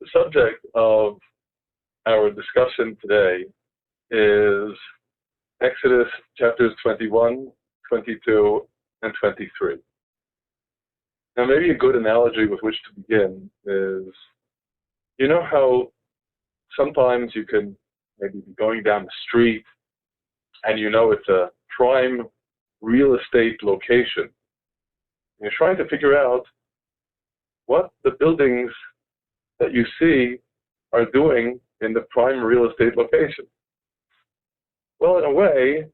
The subject of our discussion today is Exodus chapters 21, 22, and 23. Now, maybe a good analogy with which to begin is, you know how sometimes you can maybe be going down the street and you know it's a prime real estate location. And you're trying to figure out what the buildings that you see are doing in the prime real estate location. Well, in a way,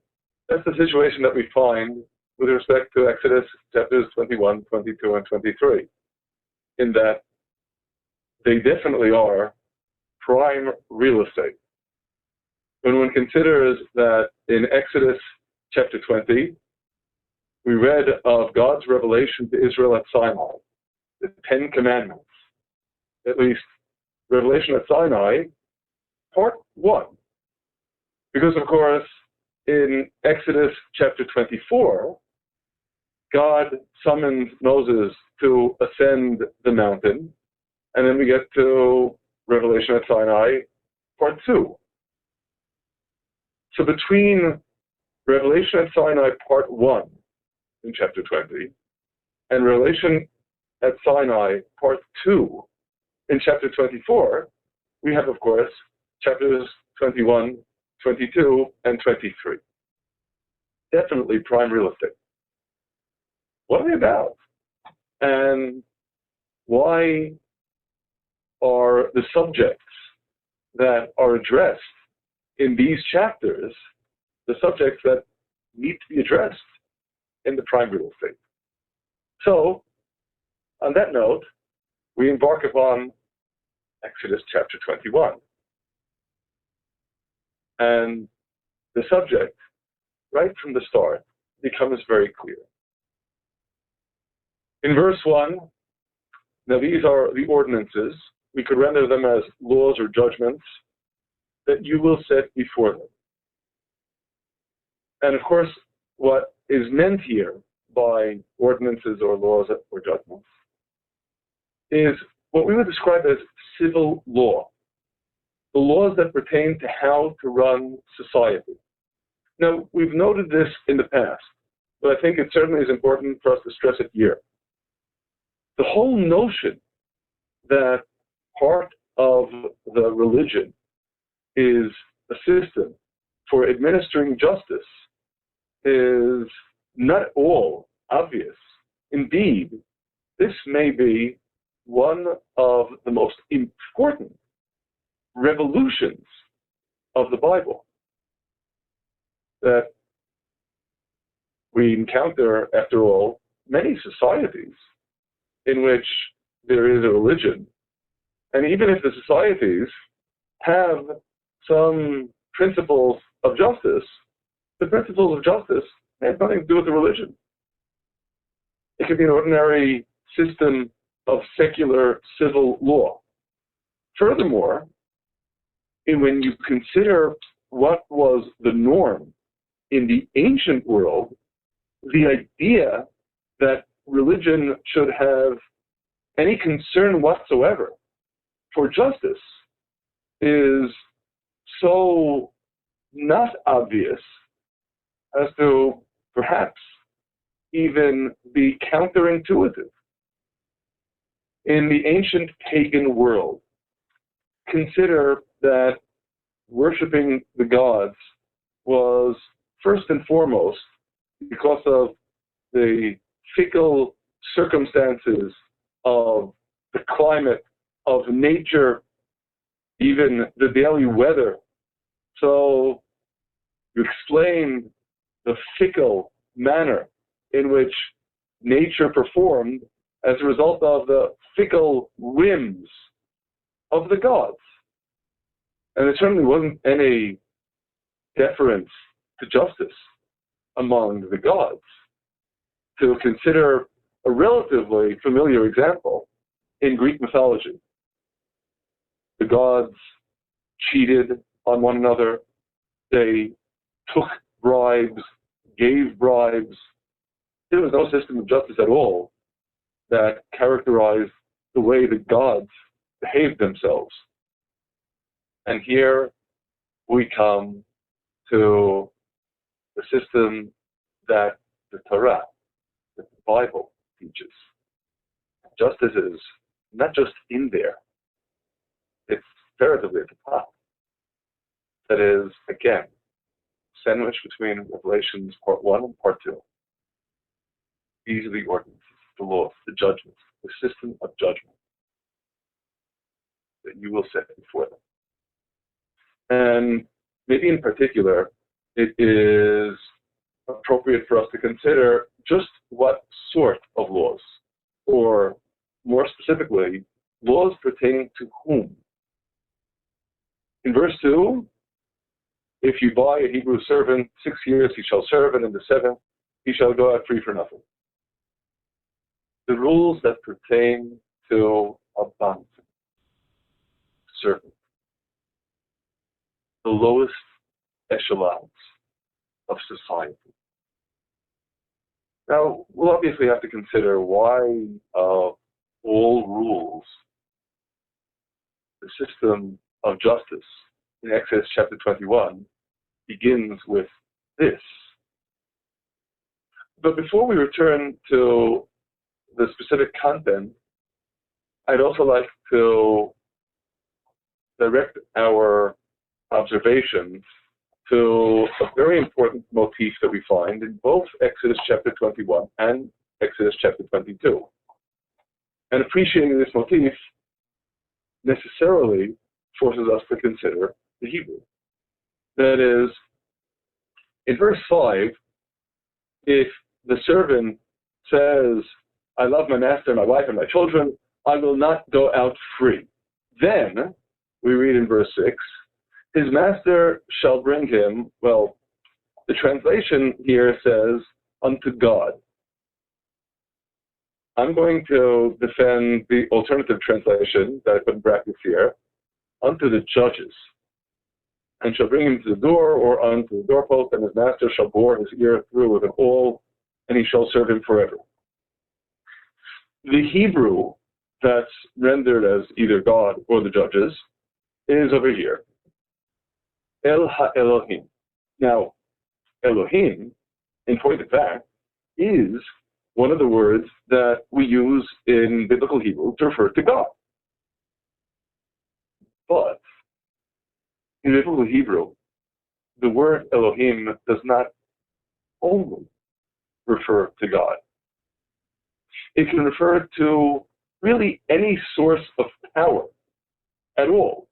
that's the situation that we find with respect to Exodus chapters 21, 22, and 23, in that they definitely are prime real estate. When one considers that in Exodus chapter 20, we read of God's revelation to Israel at Sinai, the Ten Commandments, at least Revelation at Sinai, part 1. Because, of course, in Exodus chapter 24, God summons Moses to ascend the mountain, and then we get to Revelation at Sinai, part 2. So between Revelation at Sinai, part 1, in chapter 20, and Revelation at Sinai, part 2, in chapter 24, we have, of course, chapters 21, 22, and 23. Definitely prime real estate. What are they about? And why are the subjects that are addressed in these chapters the subjects that need to be addressed in the prime real estate? So, on that note, we embark upon Exodus chapter 21. And the subject, right from the start, becomes very clear. In verse 1, now these are the ordinances. We could render them as laws or judgments that you will set before them. And of course, what is meant here by ordinances or laws or judgments is what we would describe as civil law, the laws that pertain to how to run society. Now, we've noted this in the past, but I think it certainly is important for us to stress it here. The whole notion that part of the religion is a system for administering justice is not at all obvious. Indeed, this may be one of the most important revolutions of the Bible that we encounter, after all, many societies in which there is a religion. And even if the societies have some principles of justice, the principles of justice have nothing to do with the religion. It could be an ordinary system of secular civil law. Furthermore, when you consider what was the norm in the ancient world, the idea that religion should have any concern whatsoever for justice is so not obvious as to perhaps even be counterintuitive. In the ancient pagan world, consider that worshiping the gods was first and foremost because of the fickle circumstances of the climate, of nature, even the daily weather. So you explain the fickle manner in which nature performed as a result of the fickle whims of the gods. And there certainly wasn't any deference to justice among the gods. To consider a relatively familiar example in Greek mythology, the gods cheated on one another, they took bribes, gave bribes. There was no system of justice at all that characterized the way the gods behaved themselves. And here we come to the system that the Torah, that the Bible teaches. Justice is not just in there, it's veritably at the top. That is, again, sandwiched between Revelations Part 1 and Part 2. These are the ordinances, the laws, the judgments, the system of judgment that you will set before them. And maybe in particular, it is appropriate for us to consider just what sort of laws, or more specifically, laws pertaining to whom. In verse 2, if you buy a Hebrew servant, 6 years he shall serve, and in the 7th he shall go out free for nothing. The rules that pertain to a bond servant, the lowest echelons of society. Now, we'll obviously have to consider why all rules, the system of justice in Exodus chapter 21 begins with this. But before we return to the specific content, I'd also like to direct our observations to a very important motif that we find in both Exodus chapter 21 and Exodus chapter 22. And appreciating this motif necessarily forces us to consider the Hebrew. That is, in verse 5, if the servant says, I love my master, my wife, and my children, I will not go out free. Then, we read in verse 6, his master shall bring him, well, the translation here says, unto God. I'm going to defend the alternative translation that I put in brackets here, unto the judges, and shall bring him to the door or unto the doorpost, and his master shall bore his ear through with an awl, and he shall serve him forever. The Hebrew that's rendered as either God or the judges is over here. El ha-Elohim. Now, Elohim, in point of fact, is one of the words that we use in biblical Hebrew to refer to God. But in biblical Hebrew, the word Elohim does not only refer to God. It can refer to really any source of power at all.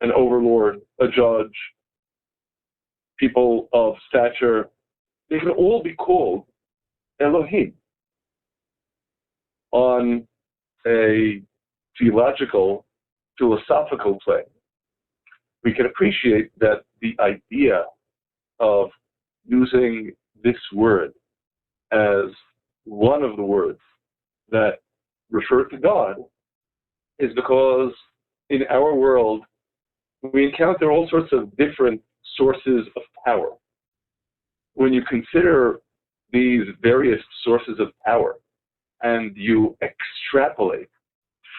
An overlord, a judge, people of stature, they can all be called Elohim. On a theological, philosophical plane, we can appreciate that the idea of using this word as one of the words that refer to God is because in our world, we encounter all sorts of different sources of power. When you consider these various sources of power and you extrapolate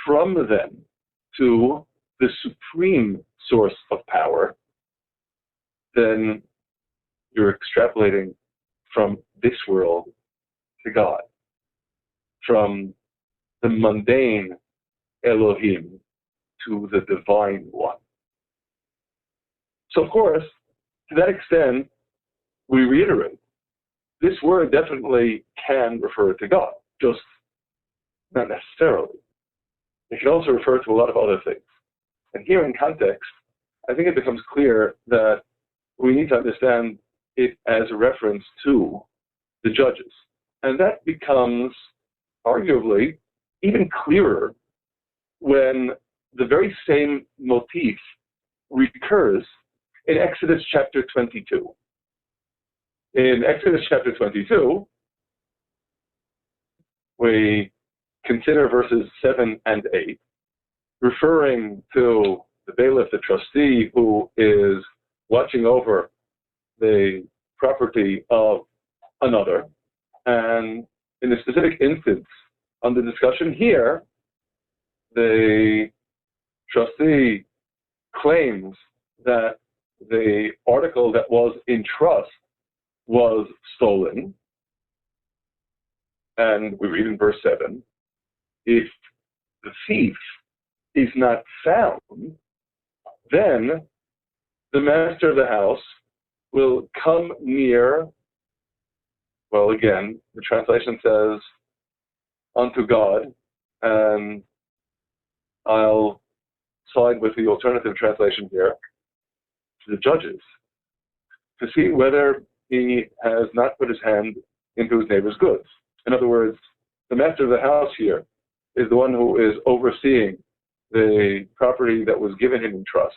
from them to the supreme source of power, then you're extrapolating from this world to God, from the mundane Elohim to the divine one. So, of course, to that extent, we reiterate, this word definitely can refer to God, just not necessarily. It can also refer to a lot of other things. And here in context, I think it becomes clear that we need to understand it as a reference to the judges. And that becomes arguably even clearer when the very same motif recurs in Exodus chapter 22. In Exodus chapter 22, we consider verses 7 and 8, referring to the bailiff, the trustee, who is watching over the property of another. And in the specific instance on the discussion here, the trustee claims that the article that was in trust was stolen, and we read in verse 7, if the thief is not found, then the master of the house will come near, well, again, the translation says, unto God, and I'll side with the alternative translation here, to the judges, to see whether he has not put his hand into his neighbor's goods. In other words, the master of the house here is the one who is overseeing the property that was given him in trust,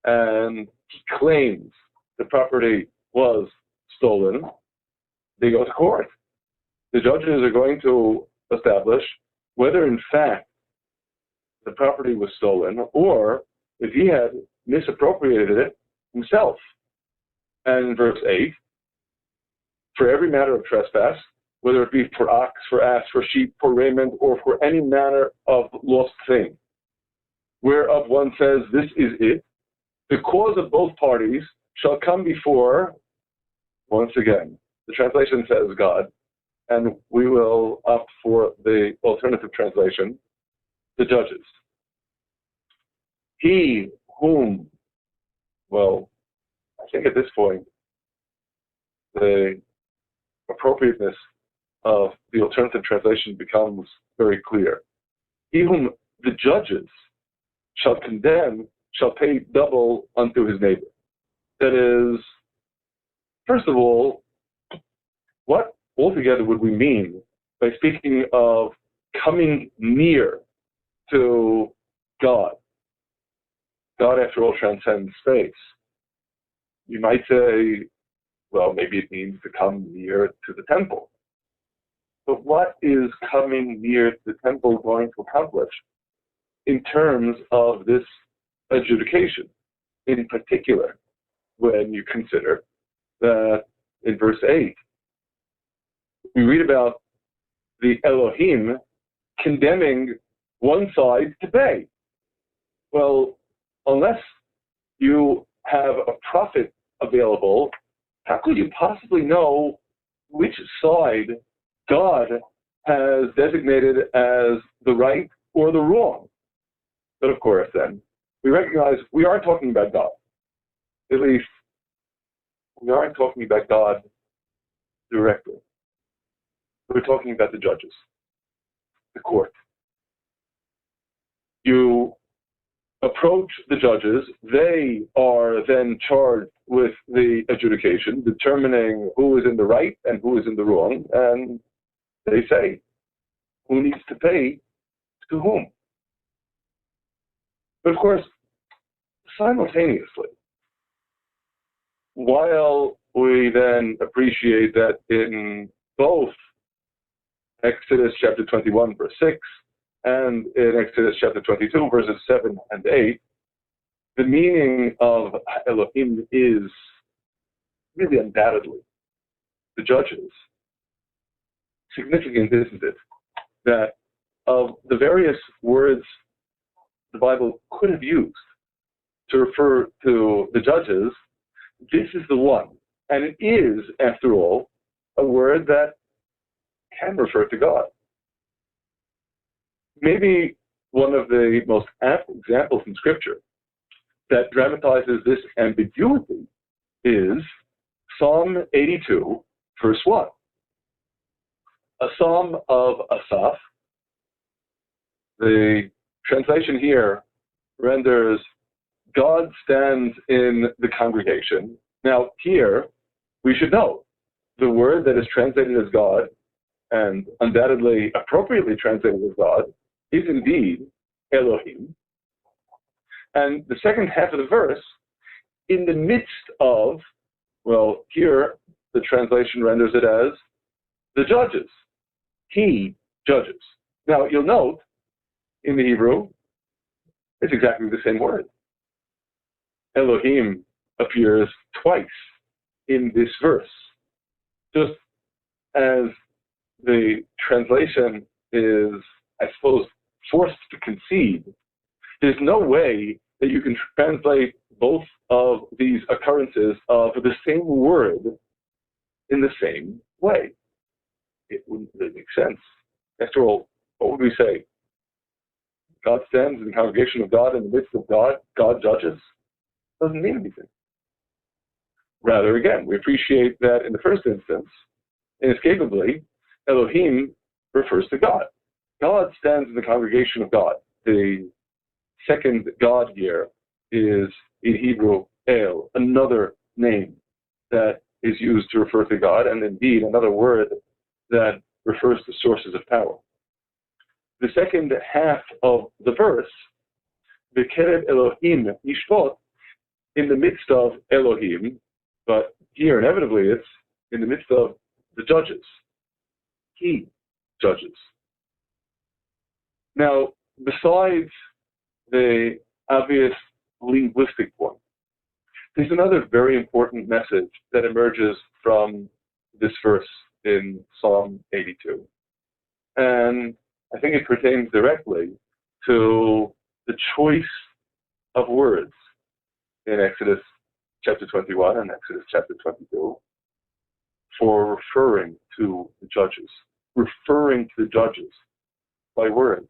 and he claims the property was stolen. They go to court. The judges are going to establish whether in fact the property was stolen or if he had misappropriated it himself. And in verse 8, for every matter of trespass, whether it be for ox, for ass, for sheep, for raiment, or for any manner of lost thing, whereof one says, this is it, the cause of both parties shall come before, once again, the translation says God, and we will opt for the alternative translation, the judges. He whom, well, I think at this point, the appropriateness of the alternative translation becomes very clear. He whom the judges shall condemn shall pay double unto his neighbor. That is, first of all, what altogether would we mean by speaking of coming near to God? God, after all, transcends space. You might say, well, maybe it means to come near to the temple. But what is coming near the temple going to accomplish in terms of this adjudication? In particular, when you consider that in verse 8, we read about the Elohim condemning one side to pay. Well, unless you have a prophet available, how could you possibly know which side God has designated as the right or the wrong? But of course, then, we recognize we are talking about God. At least, we aren't talking about God directly. We're talking about the judges, the court. You approach the judges. They are then charged with the adjudication, determining who is in the right and who is in the wrong, and they say who needs to pay to whom. But of course, simultaneously, while we then appreciate that in both Exodus chapter 21, verse 6, and in Exodus chapter 22, verses 7 and 8, the meaning of Elohim is really undoubtedly the judges. Significant, isn't it, that of the various words the Bible could have used to refer to the judges, this is the one. And it is, after all, a word that can refer to God. Maybe one of the most apt examples in Scripture that dramatizes this ambiguity is Psalm 82, verse 1. A psalm of Asaph. The translation here renders God stands in the congregation. Now, here, we should note the word that is translated as God, and undoubtedly appropriately translated as God, is indeed Elohim. And the second half of the verse, in the midst of, well, here the translation renders it as the judges. He judges. Now, you'll note in the Hebrew, it's exactly the same word. Elohim appears twice in this verse. Just as the translation is, I suppose, forced to concede, there's no way that you can translate both of these occurrences of the same word in the same way. It wouldn't really make sense. After all, what would we say? God stands in the congregation of God in the midst of God. God judges. Doesn't mean anything. Rather, again, we appreciate that in the first instance, inescapably, Elohim refers to God. God stands in the congregation of God. The second God here is, in Hebrew, El, another name that is used to refer to God, and indeed another word that refers to sources of power. The second half of the verse, B'kerev Elohim Yishpot, in the midst of Elohim, but here inevitably it's in the midst of the judges. He judges. Now, besides the obvious linguistic one, there's another very important message that emerges from this verse in Psalm 82. And I think it pertains directly to the choice of words in Exodus chapter 21 and Exodus chapter 22 for referring to the judges, referring to the judges by word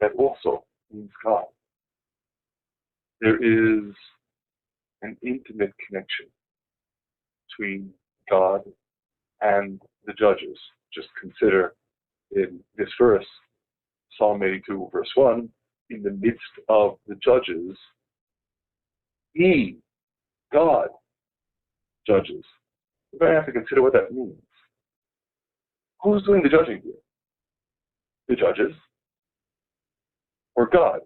that also means God. There is an intimate connection between God and the judges. Just consider in this verse, Psalm 82, verse 1, in the midst of the judges, He, God, judges. We're going to have to consider what that means. Who's doing the judging here? The judges or God?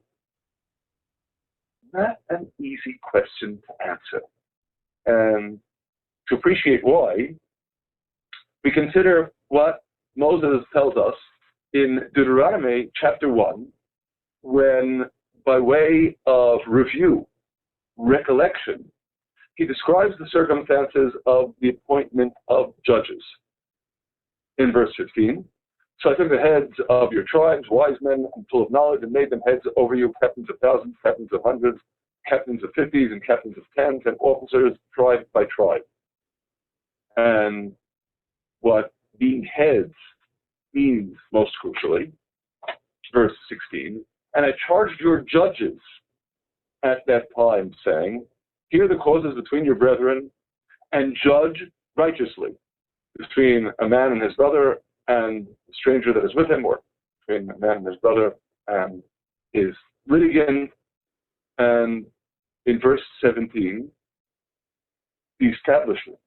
Not an easy question to answer. And to appreciate why, we consider what Moses tells us in Deuteronomy chapter 1, when, by way of review, recollection, he describes the circumstances of the appointment of judges. In verse 15, so I took the heads of your tribes, wise men and full of knowledge, and made them heads over you, captains of thousands, captains of hundreds, captains of 50s, and captains of 10s, and officers tribe by tribe. And what being heads means, most crucially, verse 16, and I charged your judges at that time, saying, hear the causes between your brethren, and judge righteously between a man and his brother and the stranger that is with him, or between a man and his brother and his litigant. And in verse 17, the establishment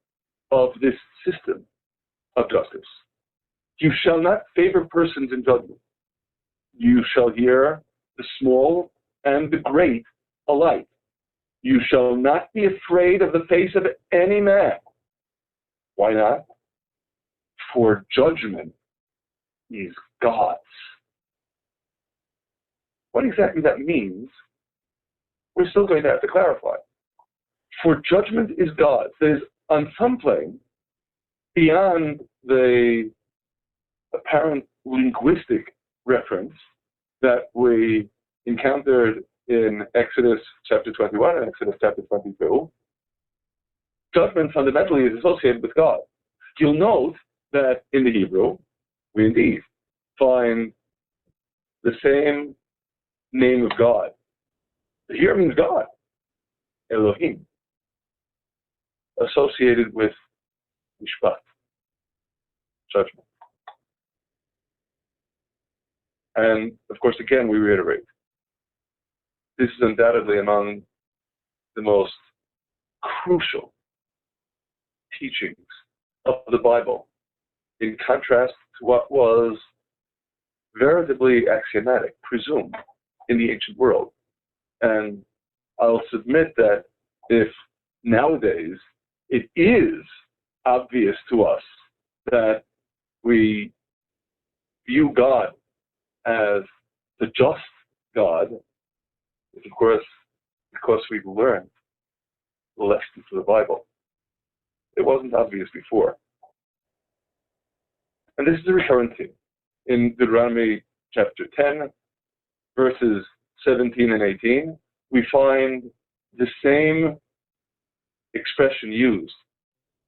of this system of justice. You shall not favor persons in judgment. You shall hear the small and the great alike. You shall not be afraid of the face of any man. Why not? For judgment is God's. What exactly that means, we're still going to have to clarify. For judgment is God's. There's on some plane, beyond the apparent linguistic reference that we encountered in Exodus chapter 21 and Exodus chapter 22, judgment fundamentally is associated with God. You'll note that in the Hebrew, we indeed find the same name of God. Here means God, Elohim, associated with Mishpat, judgment. And of course, again, we reiterate, this is undoubtedly among the most crucial teachings of the Bible, in contrast to what was veritably axiomatic, presumed in the ancient world. And I'll submit that if nowadays it is obvious to us that we view God as the just God, it's of course because we've learned the lessons of the Bible. It wasn't obvious before. And this is a recurrent theme in Deuteronomy chapter 10 verses 17 and 18, we find the same expression used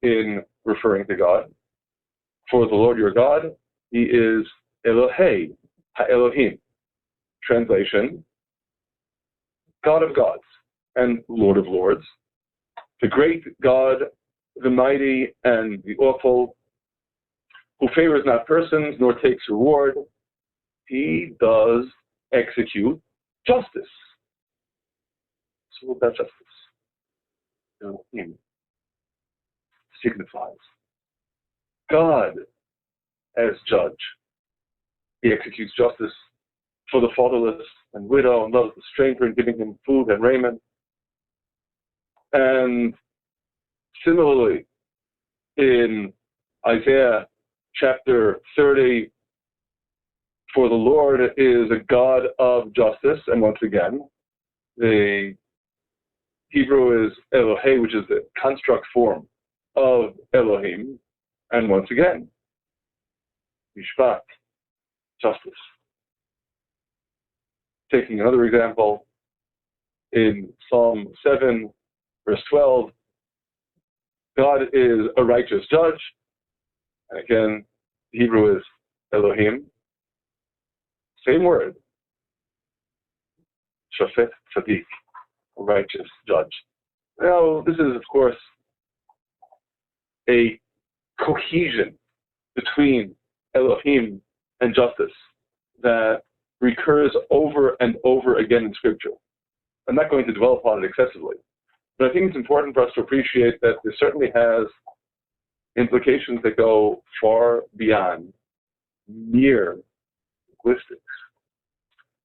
in referring to God. For the Lord your God, he is Elohei HaElohim. Translation, God of gods and Lord of lords, the great God, the mighty and the awful, who favors not persons nor takes reward. He does execute justice. So what that justice signifies God as judge. He executes justice for the fatherless and widow and loves the stranger and giving him food and raiment. And similarly, in Isaiah chapter 30, for the Lord is a God of justice. And once again, the Hebrew is Elohei, which is the construct form of Elohim. And once again, Mishpat, justice. Taking another example, in Psalm 7, verse 12, God is a righteous judge. And again, the Hebrew is Elohim. Same word. Shafet Tzaddik, a righteous judge. Now, this is, of course, a cohesion between Elohim and justice that recurs over and over again in Scripture. I'm not going to dwell upon it excessively, but I think it's important for us to appreciate that this certainly has implications that go far beyond mere linguistics.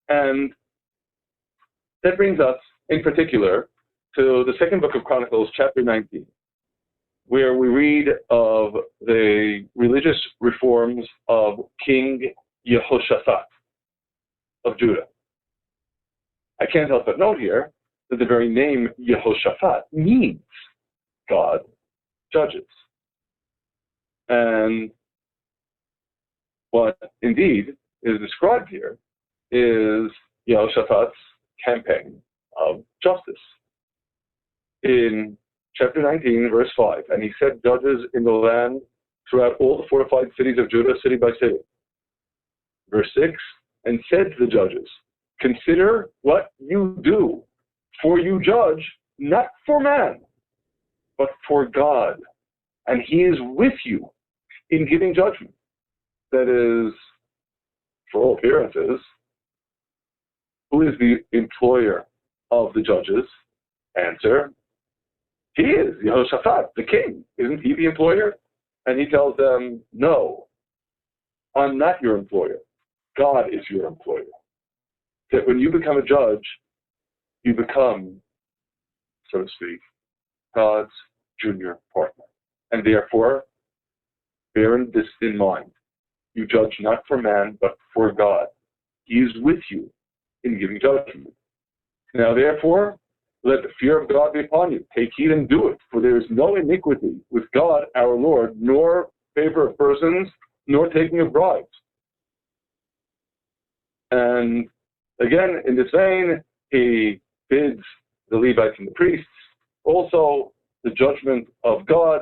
And that brings us, in particular, to the second book of Chronicles, chapter 19, where we read of the religious reforms of King Yehoshaphat of Judah. I can't help but note here that the very name Yehoshaphat means God judges. And what indeed is described here is Yehoshaphat's campaign of justice. In chapter 19, verse 5, and he set judges in the land throughout all the fortified cities of Judah, city by city. Verse 6, and said to the judges, consider what you do, for you judge not for man, but for God, and he is with you in giving judgment. That is, for all appearances, who is the employer of the judges? Answer, he is, Yehoshaphat, the king. Isn't he the employer? And he tells them, no, I'm not your employer. God is your employer. That when you become a judge, you become, so to speak, God's junior partner. And therefore, bear this in mind. You judge not for man, but for God. He is with you in giving judgment. Now, therefore, let the fear of God be upon you. Take heed and do it, for there is no iniquity with God our Lord, nor favor of persons, nor taking of bribes. And again, in this vein, he bids the Levites and the priests. Also, the judgment of God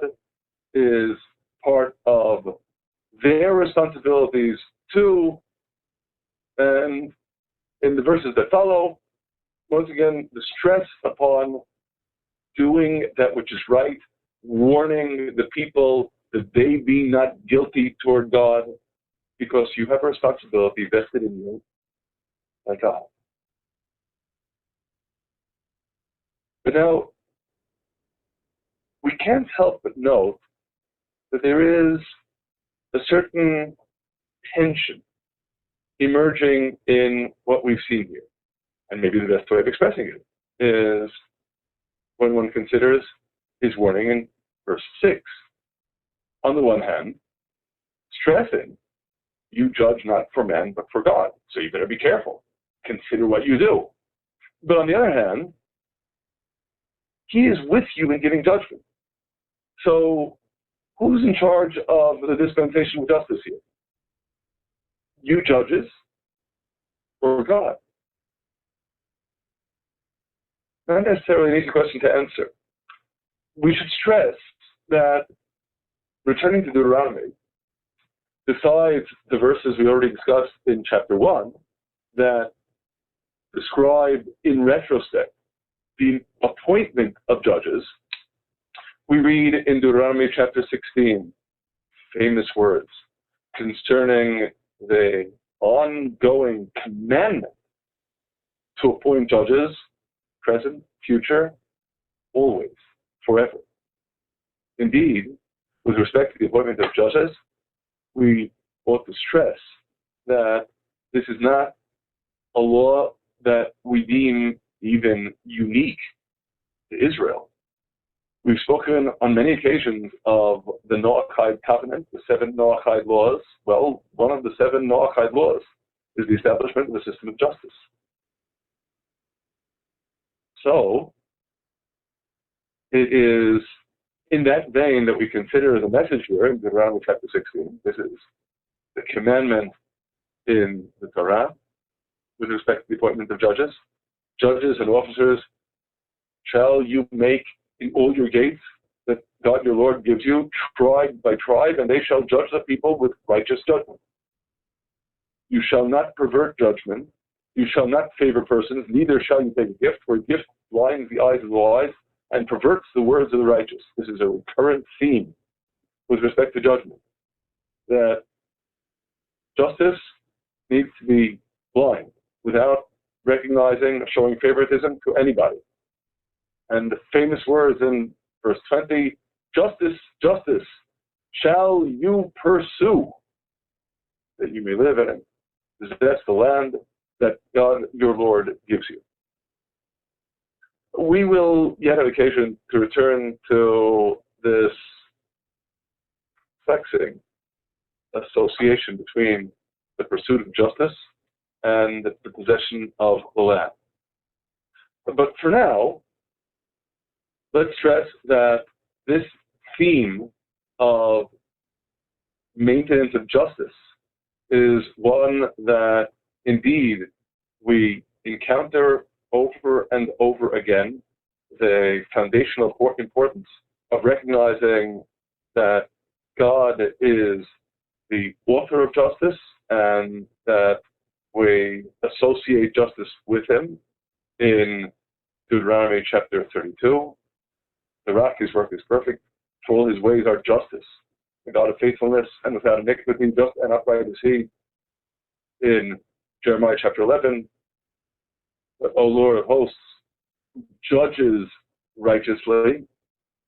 is part of their responsibilities too. And in the verses that follow, once again, the stress upon doing that which is right, warning the people that they be not guilty toward God, because you have a responsibility vested in you by God. But now, we can't help but note that there is a certain tension emerging in what we've seen here. And maybe the best way of expressing it is when one considers his warning in verse 6. On the one hand, stressing, you judge not for man, but for God. So you better be careful. Consider what you do. But on the other hand, he is with you in giving judgment. So who's in charge of the dispensation of justice here? You judges or God? not necessarily an easy question to answer. We should stress that, returning to Deuteronomy, besides the verses we already discussed in chapter 1 that describe in retrospect the appointment of judges, we read in Deuteronomy chapter 16 famous words concerning the ongoing commandment to appoint judges, present, future, always, forever. Indeed, with respect to the appointment of judges, we ought to stress that this is not a law that we deem even unique to Israel. We've spoken on many occasions of the Noahide covenant, the 7 Noahide laws. Well, one of the 7 Noahide laws is the establishment of a system of justice. So, it is in that vein that we consider the message here in Deuteronomy chapter 16. This is the commandment in the Torah with respect to the appointment of judges. Judges and officers shall you make in all your gates that God your Lord gives you, tribe by tribe, and they shall judge the people with righteous judgment. You shall not pervert judgment. You shall not favor persons, neither shall you take a gift, for a gift blinds the eyes of the wise and perverts the words of the righteous. This is a recurrent theme with respect to judgment, that justice needs to be blind without recognizing, showing favoritism to anybody. And the famous words in verse 20, justice, justice, shall you pursue, that you may live in it, possess the land that God your Lord gives you. We will yet have occasion to return to this perplexing association between the pursuit of justice and the possession of the land. But for now, let's stress that this theme of maintenance of justice is one that indeed we encounter over and over again, the foundational importance of recognizing that God is the author of justice and that we associate justice with him in Deuteronomy chapter 32. The rock, his work is perfect, for all his ways are justice. The God of faithfulness and without iniquity, just and upright is he. In Jeremiah chapter 11, O Lord of hosts, judges righteously.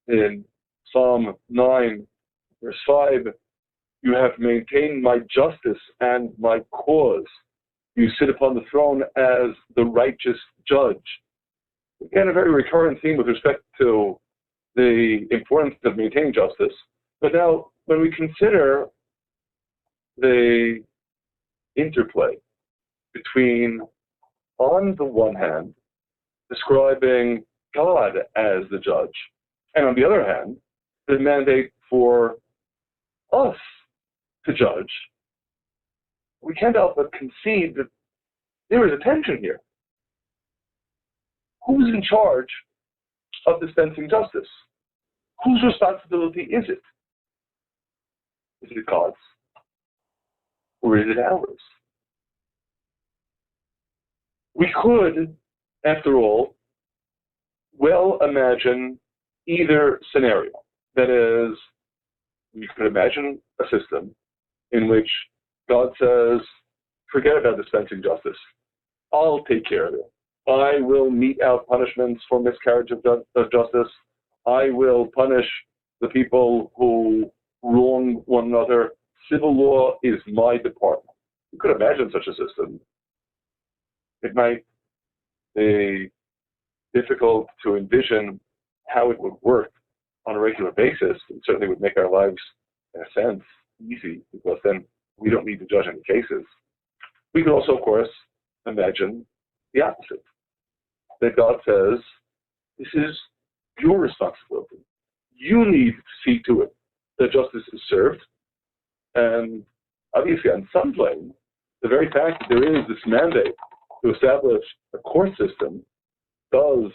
In Psalm 9, verse 5, you have maintained my justice and my cause. You sit upon the throne as the righteous judge. Again, a very recurrent theme with respect to the importance of maintaining justice. But now, when we consider the interplay between, on the one hand, describing God as the judge, and on the other hand, the mandate for us to judge, we can't help but concede that there is a tension here. Who's in charge of dispensing justice? Whose responsibility is it? Is it God's? Or is it ours? We could, after all, well imagine either scenario. That is, you could imagine a system in which God says, forget about dispensing justice. I'll take care of it. I will mete out punishments for miscarriage of justice. I will punish the people who wrong one another. Civil law is my department. You could imagine such a system. It might be difficult to envision how it would work on a regular basis. It certainly would make our lives, in a sense, easy, because then we don't need to judge any cases. We could also, of course, imagine the opposite. That God says, this is your responsibility. You need to see to it that justice is served. And obviously, on some plane, the very fact that there is this mandate to establish a court system does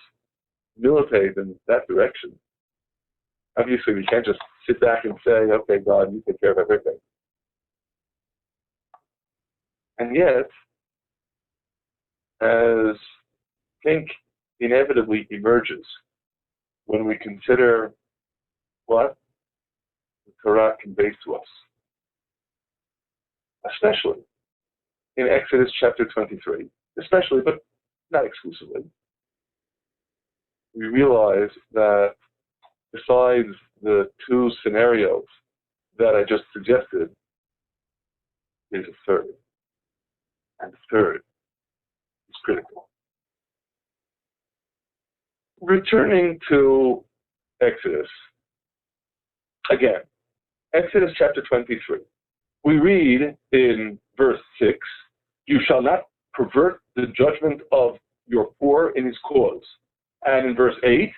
militate in that direction. Obviously, we can't just sit back and say, okay, God, you take care of everything. And yet, as I think inevitably emerges when we consider what the Torah conveys to us, especially in Exodus chapter 23, especially, but not exclusively, we realize that besides the two scenarios that I just suggested, there's a third. And the third is critical. Returning to Exodus, again, Exodus chapter 23. We read in verse 6, "You shall not pervert the judgment of your poor in his cause." And in verse 8,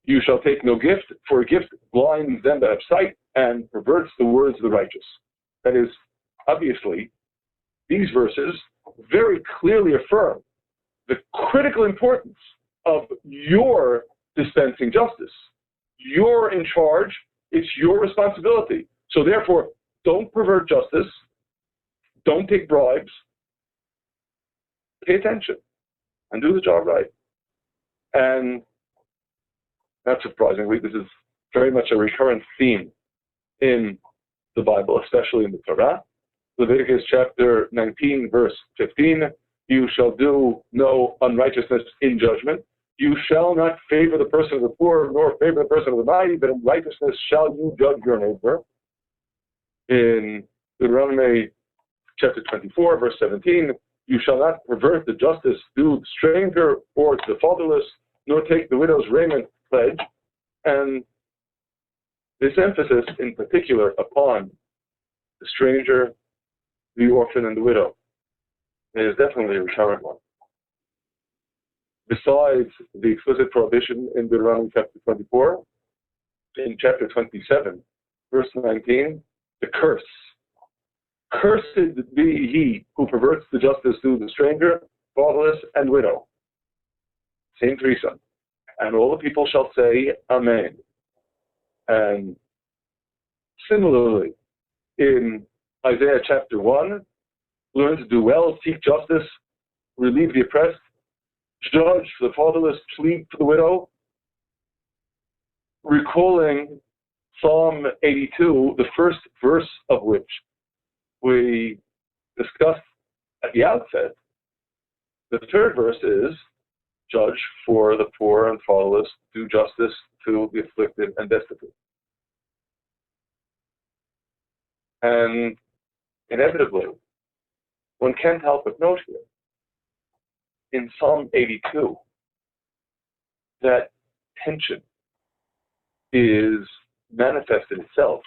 "You shall take no gift, for a gift blinds them that have sight and perverts the words of the righteous." That is, obviously, these verses very clearly affirm the critical importance of your dispensing justice. You're in charge. It's your responsibility. So therefore, don't pervert justice. Don't take bribes. Pay attention and do the job right. And not surprisingly, this is very much a recurrent theme in the Bible, especially in the Torah. Leviticus chapter 19, verse 15, "You shall do no unrighteousness in judgment. You shall not favor the person of the poor, nor favor the person of the mighty, but in righteousness shall you judge your neighbor." In Deuteronomy chapter 24, verse 17, "You shall not pervert the justice due the stranger or to the fatherless, nor take the widow's raiment pledge." And this emphasis in particular upon the stranger, the orphan, and the widow is definitely a recurrent one. Besides the explicit prohibition in Deuteronomy chapter 24, in chapter 27, verse 19, the curse. "Cursed be he who perverts the justice due the stranger, fatherless, and widow." Same threesome. And all the people shall say, Amen. And similarly, in Isaiah chapter 1, learn to do well, seek justice, relieve the oppressed, judge for the fatherless, plead for the widow. Recalling Psalm 82, the first verse of which we discussed at the outset, the third verse is, "Judge for the poor and fatherless, do justice to the afflicted and destitute." And inevitably, one can't help but note here, in Psalm 82, that tension is manifested itself.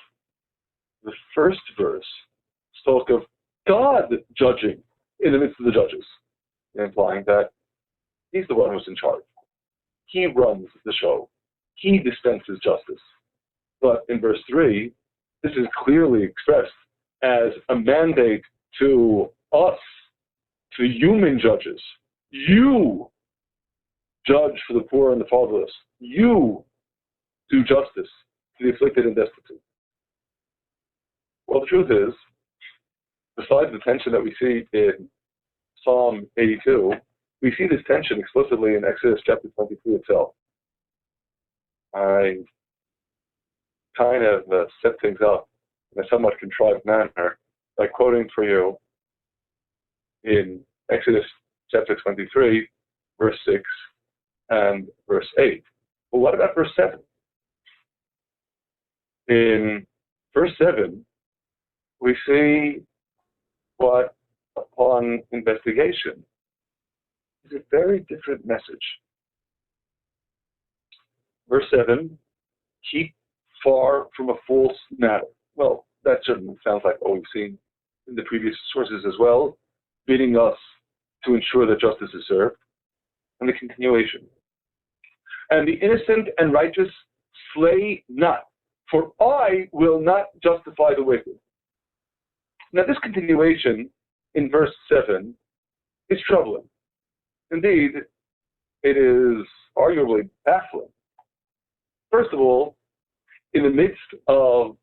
The first verse spoke of God judging in the midst of the judges, implying that he's the one who's in charge. He runs the show. He dispenses justice. But in verse 3, this is clearly expressed as a mandate to us, to human judges. You judge for the poor and the fatherless. You do justice to the afflicted and destitute. Well, the truth is, besides the tension that we see in Psalm 82, we see this tension explicitly in Exodus chapter 23 itself. I kind of set things up in a somewhat contrived manner by quoting for you in Exodus chapter 23, verse 6 and verse 8. But what about verse 7? In verse 7, we see what, upon investigation, is a very different message. Verse 7, "Keep far from a false matter." Well, that certainly sounds like what we've seen in the previous sources as well, bidding us to ensure that justice is served. And the continuation, "And the innocent and righteous slay not, for I will not justify the wicked." Now, this continuation in verse 7 is troubling. Indeed, it is arguably baffling. First of all, in the midst of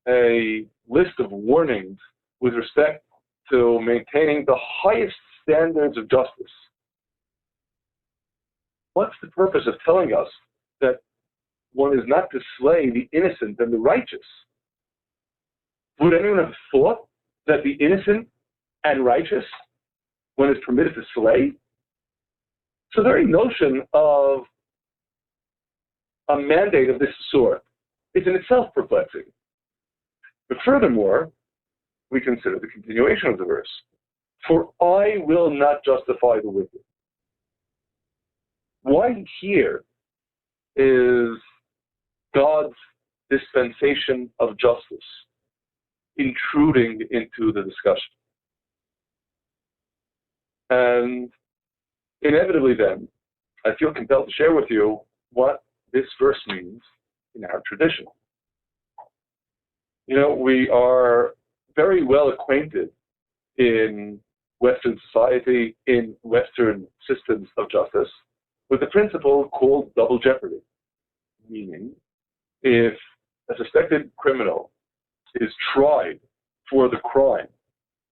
a list of warnings with respect to maintaining the highest standards of justice, what's the purpose of telling us that one is not to slay the innocent and the righteous? Would anyone have thought that the innocent and righteous, one is permitted to slay? So the very notion of a mandate of this sort is in itself perplexing. But furthermore, we consider the continuation of the verse. For I will not justify the wicked. Why here is God's dispensation of justice intruding into the discussion? And inevitably then, I feel compelled to share with you what this verse means in our tradition. You know, we are very well acquainted in Western society, in Western systems of justice, with a principle called double jeopardy. Meaning, if a suspected criminal is tried for the crime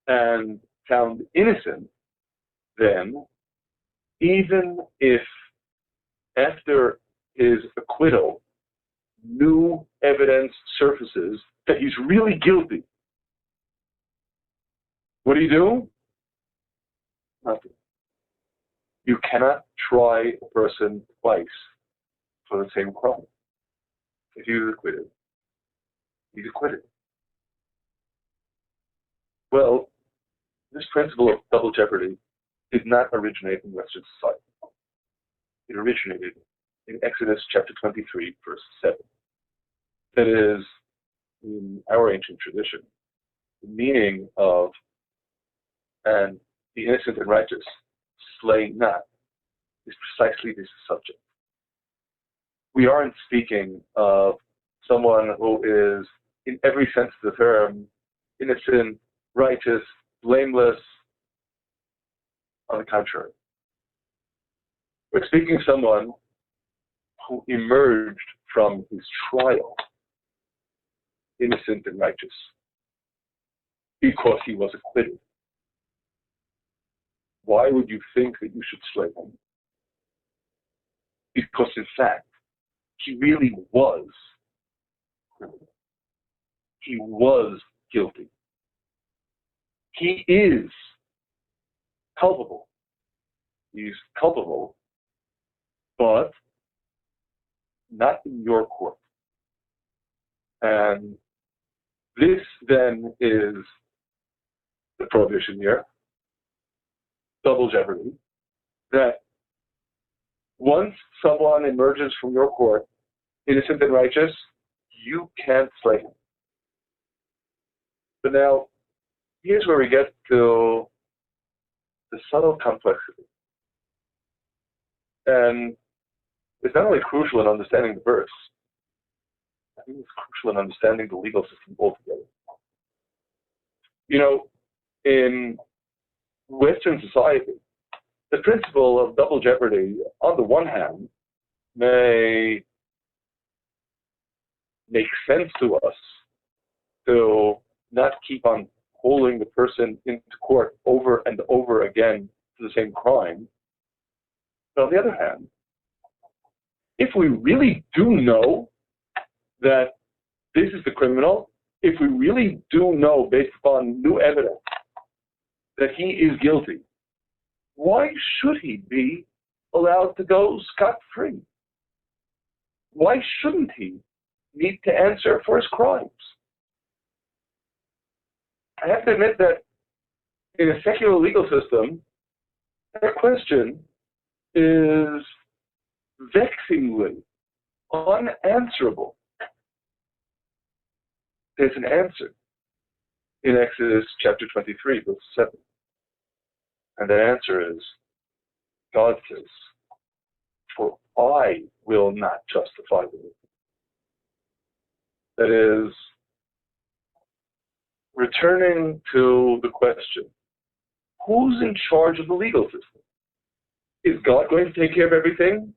and found innocent, then even if after his acquittal, new evidence surfaces that he's really guilty, what do? Nothing. You cannot try a person twice for the same crime. If he was acquitted, he's acquitted. Well, this principle of double jeopardy did not originate in Western society. It originated in Exodus chapter 23, verse 7. That is, in our ancient tradition, the meaning of and the innocent and righteous slay not is precisely this subject. We aren't speaking of someone who is, in every sense of the term, innocent, righteous, blameless. On the contrary, we're speaking of someone who emerged from his trial innocent and righteous because he was acquitted. Why would you think that you should slay him? Because, in fact, he really was criminal. He was guilty. He is culpable. He's culpable, but not in your court. And this then is the prohibition here, double jeopardy, that once someone emerges from your court, innocent and righteous, you can't slay him. But now, here's where we get to the subtle complexity. And it's not only crucial in understanding the verse, I think it's crucial in understanding the legal system altogether. You know, in Western society, the principle of double jeopardy, on the one hand, may make sense to us to not keep on holding the person into court over and over again for the same crime. But on the other hand, if we really do know that this is the criminal, if we really do know, based upon new evidence, that he is guilty, why should he be allowed to go scot-free? Why shouldn't he need to answer for his crimes? I have to admit that in a secular legal system, that question is vexingly unanswerable. There's an answer in Exodus chapter 23, verse 7. And that answer is, God says, for I will not justify the wicked. That is, returning to the question, who's in charge of the legal system? Is God going to take care of everything?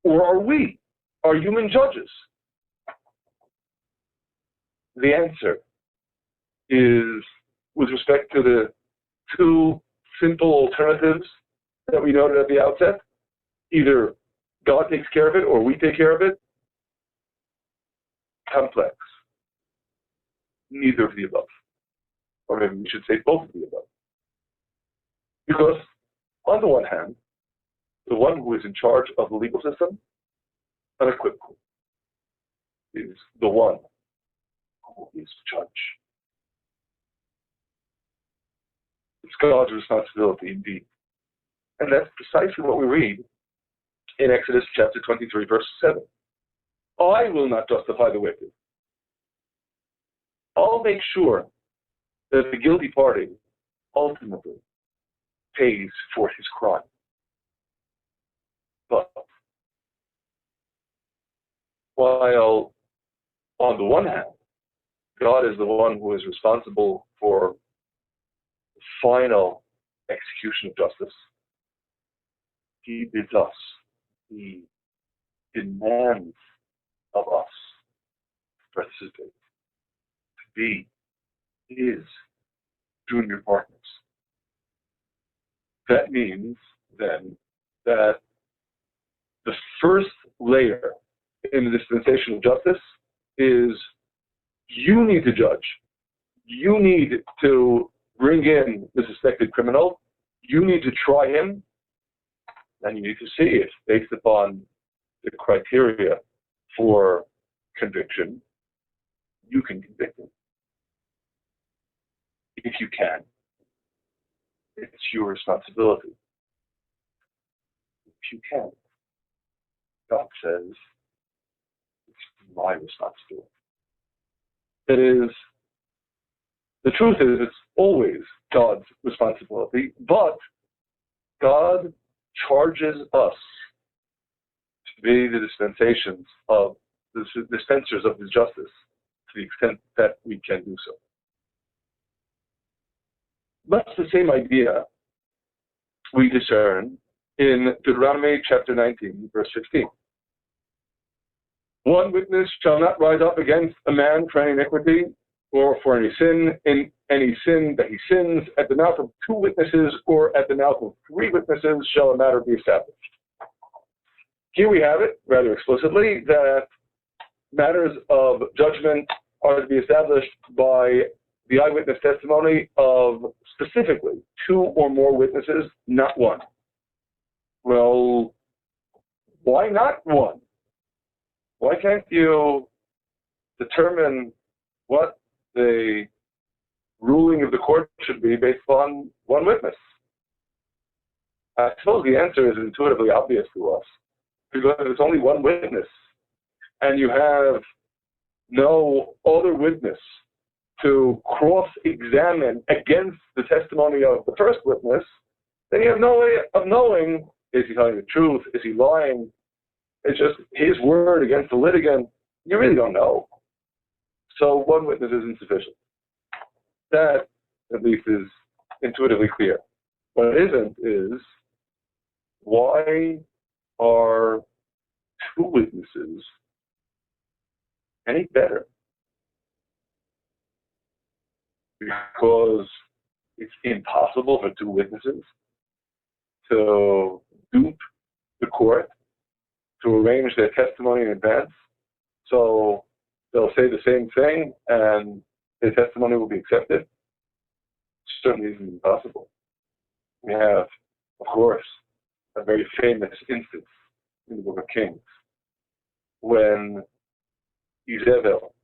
Or are we, our human judges? The answer is, with respect to the two simple alternatives that we noted at the outset, either God takes care of it or we take care of it, complex. Neither of the above. Or maybe we should say both of the above. Because, on the one hand, the one who is in charge of the legal system, unequivocally, is the one who is judge. It's God's responsibility indeed. And that's precisely what we read in Exodus chapter 23, verse 7. I will not justify the wicked. I'll make sure that the guilty party ultimately pays for his crime. But while on the one hand, God is the one who is responsible for the final execution of justice, he bids us, he demands of us to participate, to be his junior partners. That means, then, that the first layer in the dispensation of justice is you need to judge. You need to bring in the suspected criminal. You need to try him. And you need to see if, based upon the criteria for conviction, you can convict him. If you can, it's your responsibility. If you can, God says, it's my responsibility. That is, the truth is, it's always God's responsibility, but God charges us to be the dispensers of his justice to the extent that we can do so. That's the same idea we discern in Deuteronomy chapter 19, verse 15. One witness shall not rise up against a man for any iniquity or for any sin. In any sin that he sins, at the mouth of two witnesses or at the mouth of three witnesses shall a matter be established. Here we have it, rather explicitly, that matters of judgment are to be established by the eyewitness testimony of specifically two or more witnesses, not one. Well, why not one? Why can't you determine what the ruling of the court should be based upon one witness? I suppose the answer is intuitively obvious to us, because it's only one witness, and you have no other witness to cross-examine against the testimony of the first witness, then you have no way of knowing, is he telling the truth, is he lying? It's just his word against the litigant. You really don't know. So one witness is insufficient. That, at least, is intuitively clear. What it isn't is, why are two witnesses any better? Because it's impossible for two witnesses to dupe the court, to arrange their testimony in advance. So they'll say the same thing and their testimony will be accepted. It certainly isn't impossible. We have, of course, a very famous instance in the Book of Kings when Jezebel,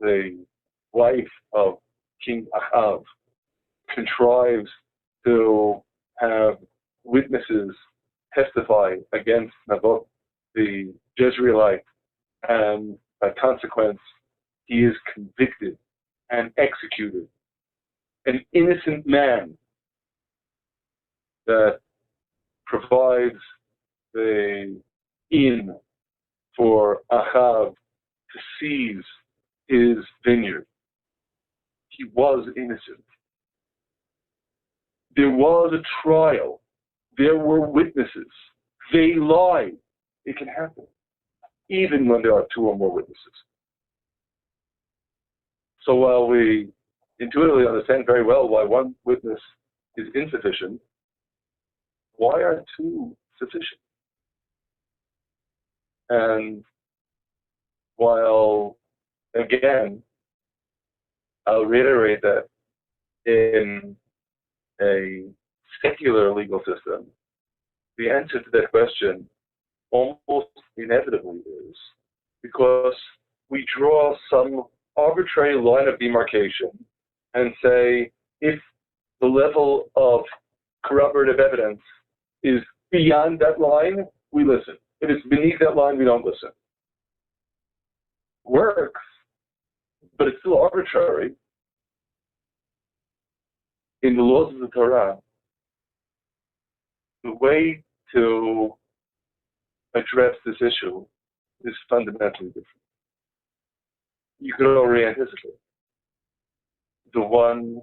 the wife of King Ahav, contrives to have witnesses testify against Naboth, the Jezreelite, and by consequence, he is convicted and executed. An innocent man that provides the in for Ahav to seize his vineyard. He was innocent. There was a trial. There were witnesses. They lied. It can happen, even when there are two or more witnesses. So while we intuitively understand very well why one witness is insufficient, why are two sufficient? And while, again, I'll reiterate that in a secular legal system, the answer to that question almost inevitably is because we draw some arbitrary line of demarcation and say, if the level of corroborative evidence is beyond that line, we listen. If it's beneath that line, we don't listen. Works, but it's still arbitrary. In the laws of the Torah, the way to address this issue is fundamentally different. You can already anticipate. The one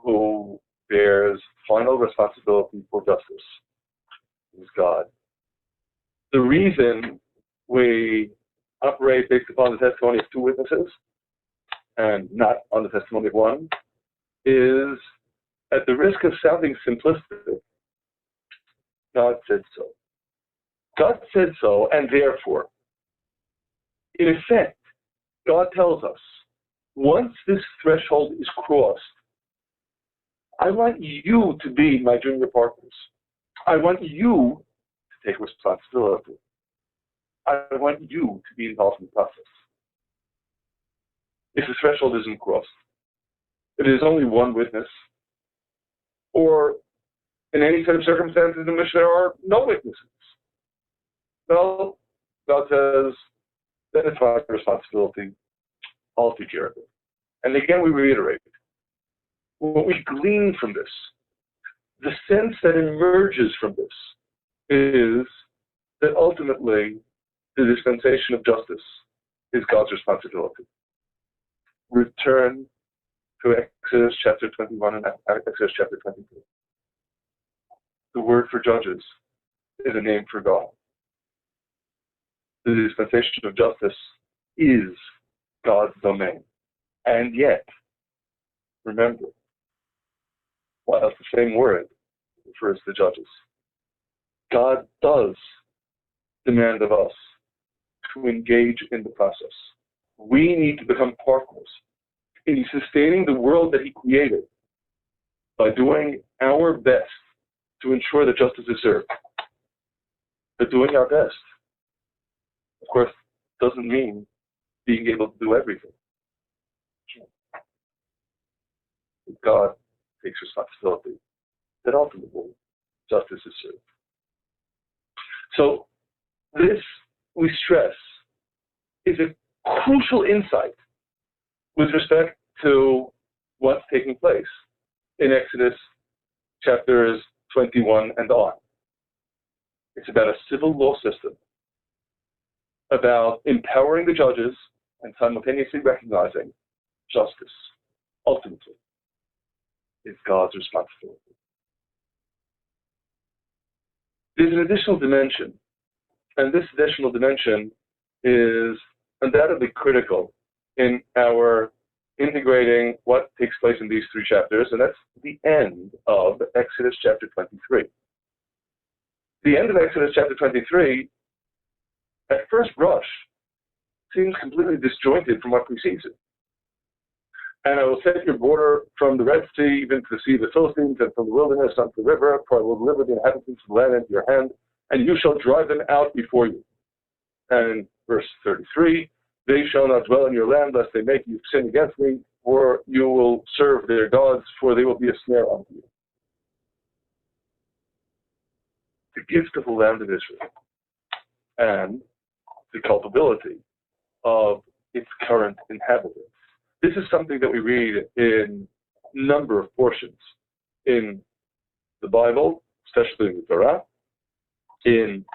who bears final responsibility for justice is God. The reason we operate based upon the testimony of two witnesses and not on the testimony of one is, at the risk of sounding simplistic, God said so. God said so, and therefore, in effect, God tells us, once this threshold is crossed, I want you to be my junior partners. I want you to take responsibility. I want you to be involved in the process. If the threshold isn't crossed, if there's only one witness, or in any set of circumstances in which there are no witnesses, well, God says, then it's my responsibility. I'll take care of it. And again, we reiterate, what we glean from this, the sense that emerges from this, is that ultimately the dispensation of justice is God's responsibility. Return to Exodus chapter 21 and Exodus chapter 22. The word for judges is a name for God. The dispensation of justice is God's domain. And yet, remember, while it's the same word refers to judges, God does demand of us to engage in the process. We need to become partners in sustaining the world that He created by doing our best to ensure that justice is served. But doing our best, of course, doesn't mean being able to do everything. God takes responsibility that ultimately justice is served. So this, we stress, is a crucial insight with respect to what's taking place in Exodus chapters 21 and on. It's about a civil law system, about empowering the judges and simultaneously recognizing justice, ultimately, is God's responsibility. There's an additional dimension, and this additional dimension is undoubtedly critical in our integrating what takes place in these three chapters, and that's the end of Exodus chapter 23. The end of Exodus chapter 23, at first blush, seems completely disjointed from what precedes it. And I will set your border from the Red Sea, even to the sea of the Philistines, and from the wilderness unto the river, for I will deliver the inhabitants of the land into your hand, and you shall drive them out before you. And verse 33, they shall not dwell in your land, lest they make you sin against me, or you will serve their gods, for they will be a snare unto you. The gift of the land of Israel, and the culpability of its current inhabitants. This is something that we read in a number of portions in the Bible, especially in the Torah. In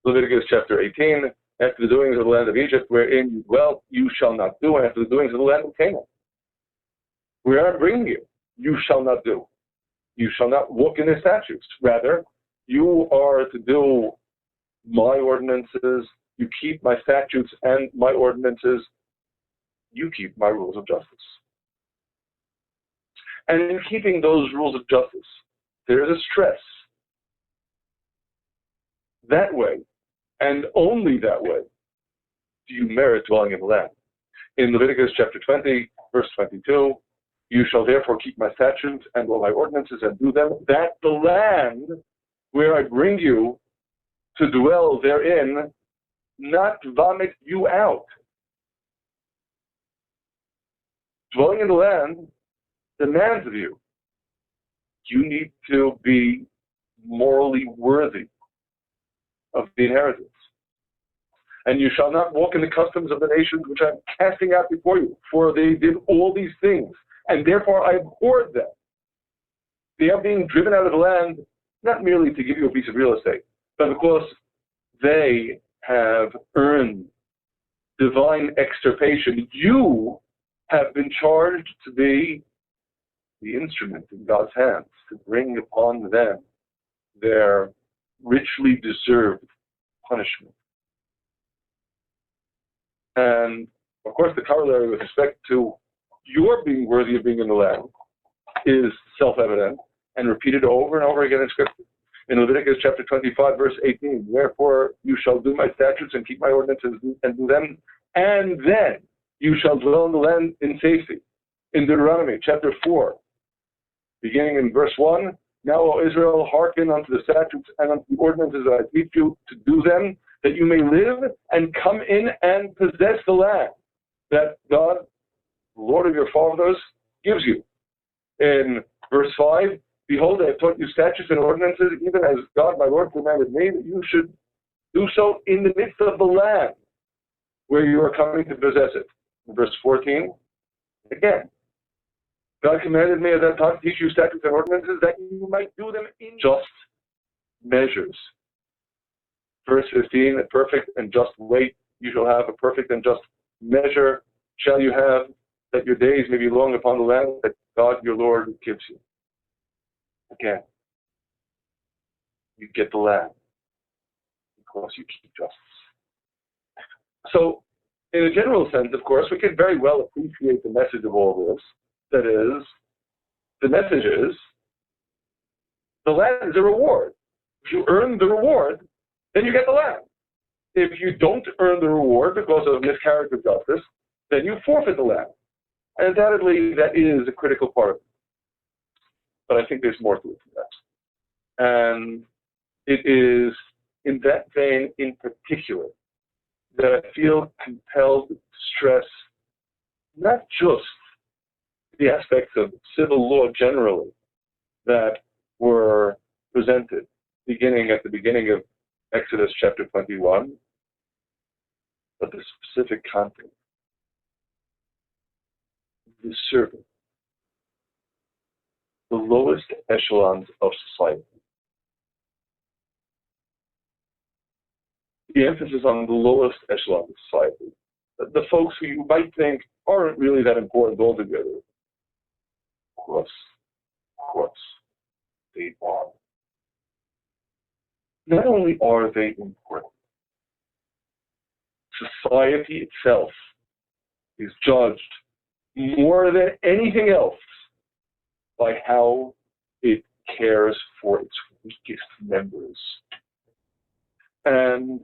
Leviticus chapter 18, after the doings of the land of Egypt, wherein you dwell, you shall not do, and after the doings of the land of Canaan, where I'm bringing you, you shall not do. You shall not walk in their statutes. Rather, you are to do my ordinances, you keep my statutes and my ordinances, you keep my rules of justice. And in keeping those rules of justice, there is a stress. That way, and only that way, do you merit dwelling in the land. In Leviticus chapter 20, verse 22, you shall therefore keep my statutes and all my ordinances and do them, that the land where I bring you to dwell therein not vomit you out. Dwelling in the land demands of you. You need to be morally worthy of the inheritance. And you shall not walk in the customs of the nations which I am casting out before you, for they did all these things, and therefore I abhorred them. They are being driven out of the land, not merely to give you a piece of real estate, but because they have earned divine extirpation. You have been charged to be the instrument in God's hands to bring upon them their richly deserved punishment. And, of course, the corollary with respect to your being worthy of being in the land is self-evident and repeated over and over again in Scripture. In Leviticus chapter 25, verse 18, therefore you shall do my statutes and keep my ordinances and do them, and then you shall dwell in the land in safety. In Deuteronomy chapter 4, beginning in verse 1, now, O Israel, hearken unto the statutes and unto the ordinances that I teach you to do them, that you may live and come in and possess the land that God, Lord of your fathers, gives you. In verse 5, behold, I have taught you statutes and ordinances, even as God, my Lord, commanded me, that you should do so in the midst of the land where you are coming to possess it. In verse 14, again, God commanded me at that time to teach you statutes and ordinances that you might do them in just measures. Verse 15, a perfect and just weight you shall have, a perfect and just measure shall you have, that your days may be long upon the land that God your Lord gives you. Again, you get the land because you keep justice. So, in a general sense, of course, we can very well appreciate the message of all this. That is, the message is, the land is a reward. If you earn the reward, then you get the land. If you don't earn the reward because of miscarriage of justice, then you forfeit the land. And undoubtedly, that is a critical part of it. But I think there's more to it than that. And it is in that vein in particular that I feel compelled to stress not just the aspects of civil law generally that were presented beginning at the beginning of Exodus chapter 21, but the specific content. The servant, the lowest echelons of society. The emphasis on the lowest echelons of society. The folks who you might think aren't really that important altogether. Of course, they are. Not only are they important, society itself is judged more than anything else by how it cares for its weakest members. And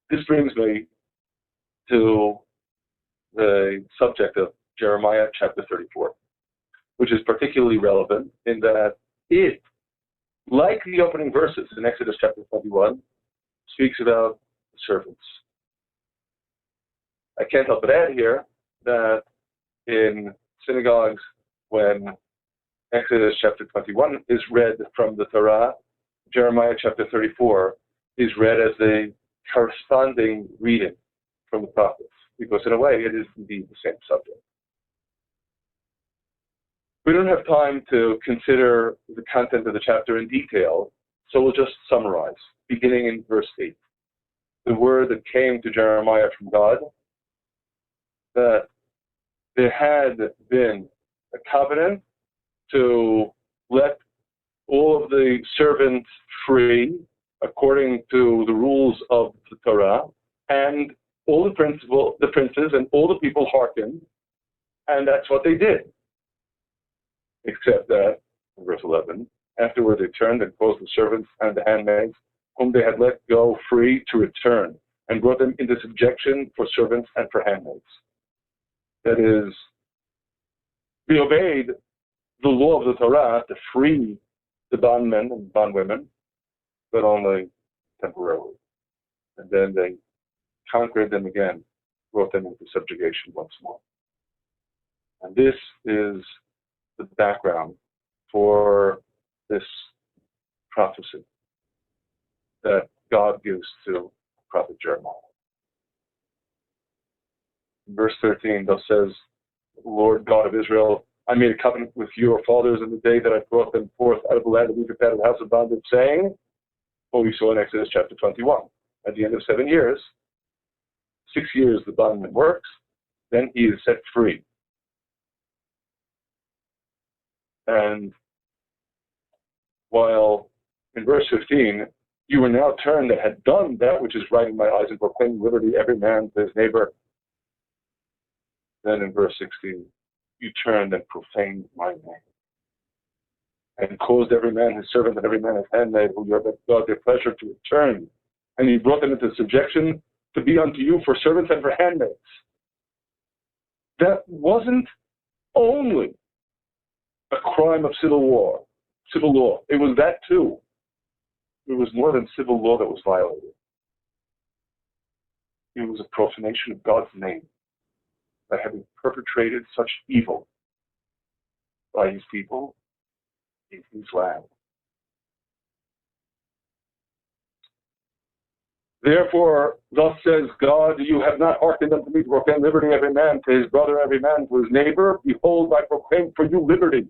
this brings me to the subject of Jeremiah chapter 34, which is particularly relevant in that it, like the opening verses in Exodus chapter 21, speaks about the servants. I can't help but add here that in synagogues, when Exodus chapter 21 is read from the Torah, Jeremiah chapter 34 is read as a corresponding reading from the prophets, because in a way it is indeed the same subject. We don't have time to consider the content of the chapter in detail, so we'll just summarize, beginning in verse 8. The word that came to Jeremiah from God, that there had been a covenant to let all of the servants free according to the rules of the Torah, and all the princes and all the people hearkened, and that's what they did. Except that, in verse 11, afterward they turned and caused the servants and the handmaids, whom they had let go free, to return, and brought them into subjection for servants and for handmaids. That is, we obeyed the law of the Torah to free the bondmen and bondwomen, but only temporarily. And then they conquered them again, brought them into subjugation once more. And this is the background for this prophecy that God gives to Prophet Jeremiah. In verse 13, thus says the Lord God of Israel, I made a covenant with your fathers in the day that I brought them forth out of the land of Egypt, out of the house of bondage, saying, what we saw in Exodus chapter 21. At the end of 7 years, 6 years the bondman works, then he is set free. And while in verse 15, you were now turned that had done that which is right in my eyes and proclaimed liberty every man to his neighbor, then in verse 16, you turned and profaned my name, and caused every man his servant and every man his handmaid, who you have God their pleasure, to return. And you brought them into subjection to be unto you for servants and for handmaids. That wasn't only a crime of civil law. It was that too. It was more than civil law that was violated. It was a profanation of God's name by having perpetrated such evil by his people in his land. Therefore, thus says God, you have not hearkened unto me to proclaim liberty every man to his brother, every man to his neighbor. Behold, I proclaim for you liberty,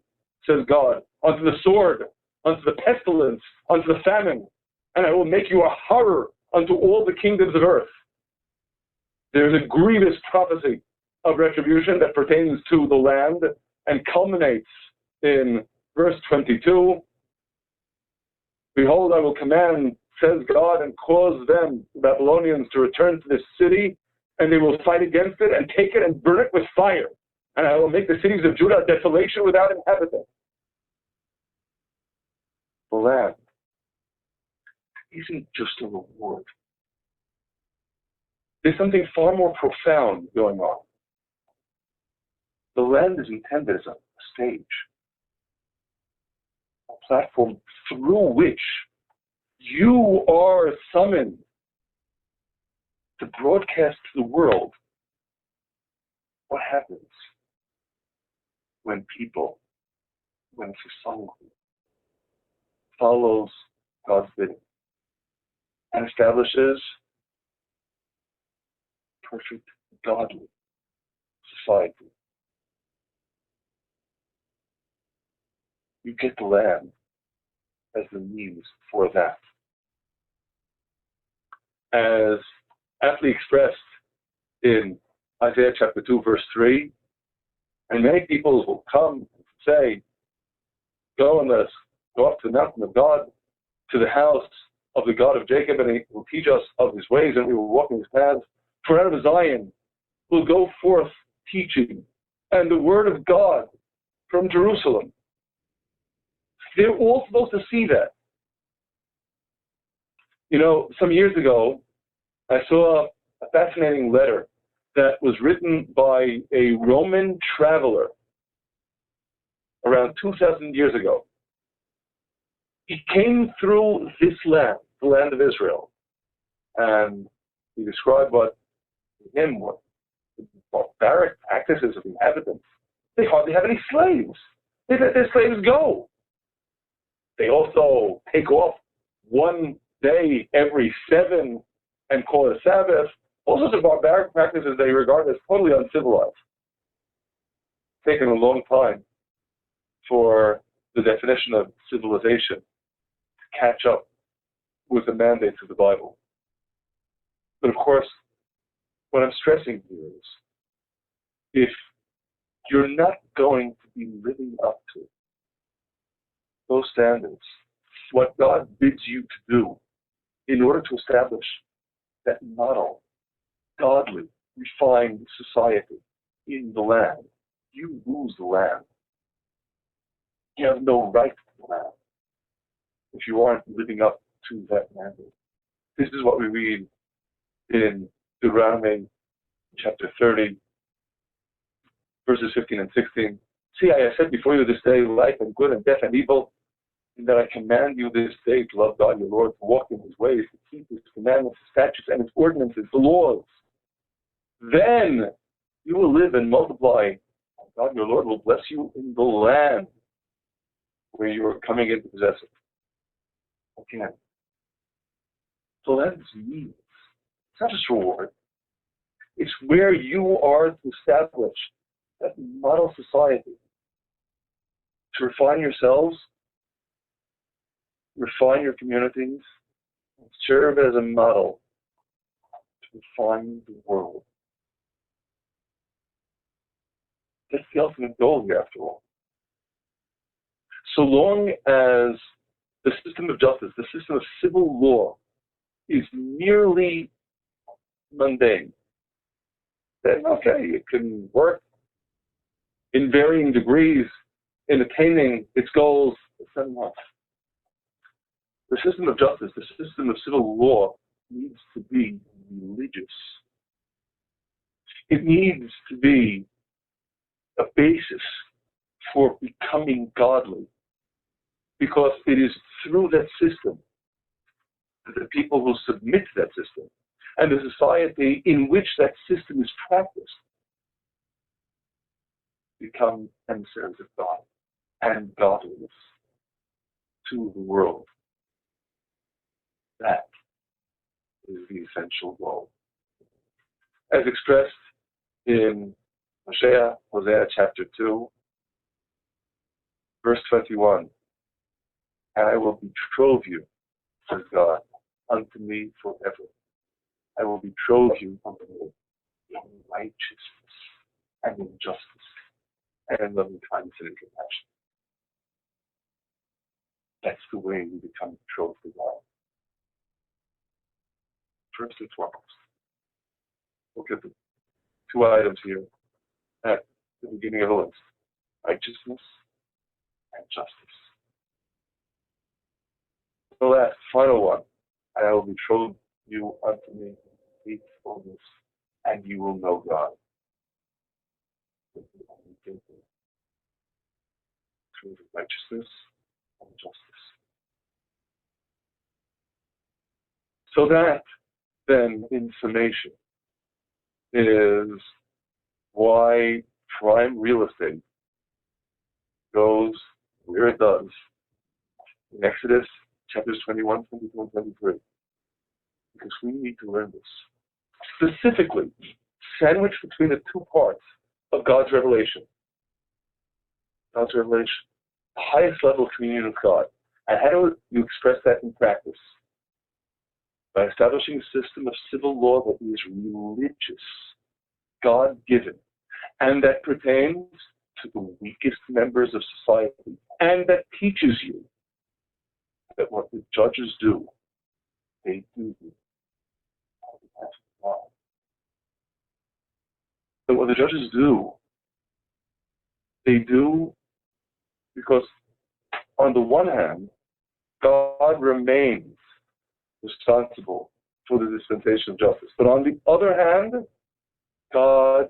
says God, unto the sword, unto the pestilence, unto the famine, and I will make you a horror unto all the kingdoms of earth. There is a grievous prophecy of retribution that pertains to the land and culminates in verse 22. Behold, I will command, says God, and cause them, the Babylonians, to return to this city, and they will fight against it and take it and burn it with fire. And I will make the cities of Judah a desolation without inhabitants. The land isn't just a reward. There's something far more profound going on. The land is intended as a stage, a platform through which you are summoned to broadcast to the world what happens when society follows God's bidding and establishes perfect, godly society. You get the land as the means for that. As aptly expressed in Isaiah chapter 2, verse 3, and many peoples will come and say, go and let us go up to the mountain of God, to the house of the God of Jacob, and he will teach us of his ways, and we will walk in his paths. For out of Zion will go forth teaching, and the word of God from Jerusalem. They're all supposed to see that. You know, some years ago, I saw a fascinating letter that was written by a Roman traveler around 2,000 years ago. He came through this land, the land of Israel, and he described what to him were the barbaric practices of the inhabitants. They hardly have any slaves. They let their slaves go. They also take off one day every 7 and call it a Sabbath. All sorts of barbaric practices they regard as totally uncivilized. It's taken a long time for the definition of civilization to catch up with the mandates of the Bible. But of course, what I'm stressing here is, if you're not going to be living up to those standards, what God bids you to do in order to establish that model, godly, refined society in the land, you lose the land. You have no right to the land if you aren't living up to that mandate. This is what we read in Deuteronomy chapter 30, verses 15 and 16. See, I have set before you this day life and good and death and evil, and that I command you this day to love God your Lord, to walk in his ways, to keep his commandments, his statutes, and his ordinances, the laws. Then you will live and multiply. God your Lord will bless you in the land where you are coming in to possess it. Again. So that is means. It's not just reward. It's where you are to establish that model society. To refine yourselves, refine your communities, and serve as a model to refine the world. That's the ultimate goal here, after all. So long as the system of justice, the system of civil law, is merely mundane, then okay, it can work in varying degrees in attaining its goals, etc. The system of justice, the system of civil law, needs to be religious. It needs to be a basis for becoming godly, because it is through that system that the people who submit to that system and the society in which that system is practiced become emissaries of God and godliness to the world. That is the essential goal. As expressed in Hosea chapter 2, verse 21, and I will betroth you, says God, unto me forever. I will betroth you unto me in righteousness and in justice and in loving kindness and in compassion. That's the way we become betrothed to God. First and foremost, look at the two items here at the beginning of the list: righteousness and justice. The last, final one: I will betroth you unto me in faithfulness, and you will know God. Through righteousness and justice. So that, then, in summation, is why prime real estate goes where it does in Exodus chapters 21, 22, and 23. Because we need to learn this. Specifically, sandwiched between the two parts of God's revelation. God's revelation, the highest level of communion with God. And how do you express that in practice? By establishing a system of civil law that is religious, God-given, and that pertains to the weakest members of society, and that teaches you that what the judges do, they do on behalf of God. That what the judges do, they do because, on the one hand, God remains responsible for the dispensation of justice. But on the other hand, God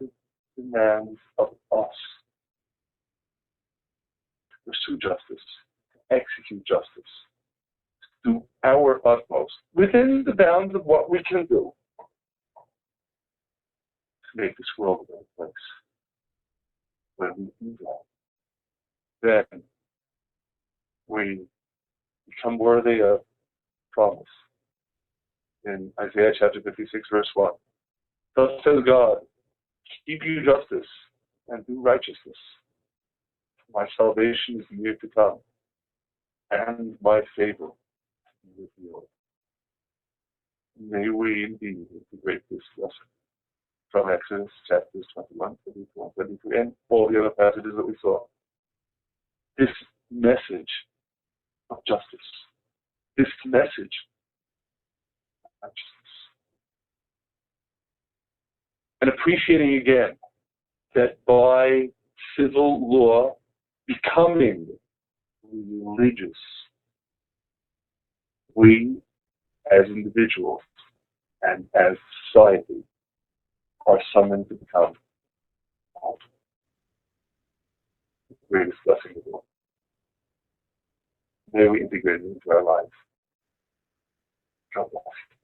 demands of us to pursue justice, to execute justice, to do our utmost within the bounds of what we can do to make this world a better place. When we do that, then we become worthy of promise. In Isaiah chapter 56, verse 1. Thus says God, keep you justice and do righteousness. My salvation is near to come, and my favor is revealed. May we indeed integrate this lesson from Exodus chapters 21, 22, and 23, and all the other passages that we saw. This message of justice. This message of justice. And appreciating again that by civil law becoming religious, we as individuals and as society are summoned to become the greatest blessing of all. May we integrate it into our lives. God bless.